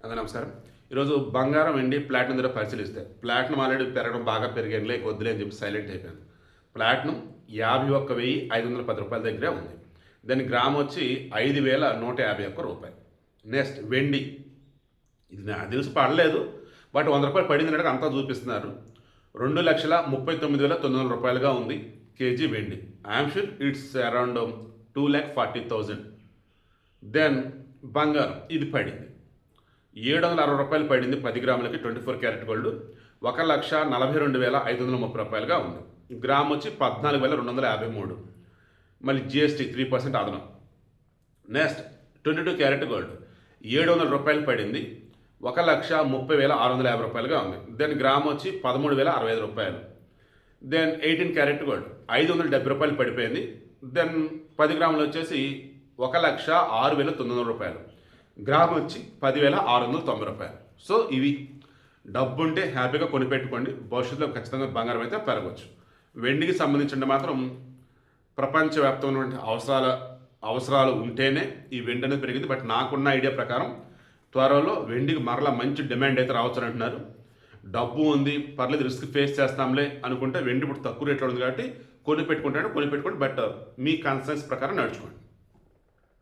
అందరికీ నమస్కారం. ఈరోజు బంగారం, వెండి, ప్లాటినం ధర పరిశీలిస్తే ప్లాటినం ఆల్రెడీ పెరగడం బాగా పెరిగానులే వద్దులే అని చెప్పి సైలెంట్ అయిపోయాను. ప్లాటినం 51,510 రూపాయల దగ్గరే ఉంది. దాని గ్రామ్ వచ్చి 5,151 రూపాయలు. నెక్స్ట్ వెండి, ఇది నాకు తెలిసి పడలేదు, బట్ 100 రూపాయలు పడింది అన్నట్టు అంతా చూపిస్తున్నారు. 2,39,900 రూపాయలుగా ఉంది కేజీ వెండి. I'm sure it's around 2,40,000. Then బంగారం, ఇది పడింది 760 రూపాయలు పడింది 10 గ్రాములకి 24 క్యారెట్ గోల్డ్. 1,42,530 రూపాయలుగా ఉంది. గ్రామ్ వచ్చి 14,253. మళ్ళీ జిఎస్టీ 3% అదనం. నెక్స్ట్ 22 క్యారెట్ గోల్డ్ 700 రూపాయలు పడింది, 1,30,650 రూపాయలుగా ఉంది. దెన్ గ్రామ్ వచ్చి 13,065 రూపాయలు. దెన్ 18 క్యారెట్ గోల్డ్ 570 రూపాయలు పడిపోయింది. దెన్ 10 గ్రాములు వచ్చేసి 1,06,900 రూపాయలు. గ్రామ్ వచ్చి 10,690 రూపాయలు. సో ఇవి డబ్బు ఉంటే హ్యాపీగా కొనిపెట్టుకోండి, భవిష్యత్తులో ఖచ్చితంగా బంగారం అయితే పెరగవచ్చు. వెండికి సంబంధించిన మాత్రం ప్రపంచవ్యాప్తమైన అవసరాలు ఉంటేనే ఈ వెండి అనేది పెరిగింది. బట్ నాకున్న ఐడియా ప్రకారం త్వరలో వెండికి మరలా మంచి డిమాండ్ అయితే రావచ్చు అని అంటున్నారు. డబ్బు ఉంది, పర్లేదు రిస్క్ ఫేస్ చేస్తాంలే అనుకుంటే వెండి ఇప్పుడు తక్కువ రేట్లో ఉంది కాబట్టి కొనిపెట్టుకుంటే కొనిపెట్టుకోండి. బట్ మీ కన్సర్న్స్ ప్రకారం నడుచుకోండి.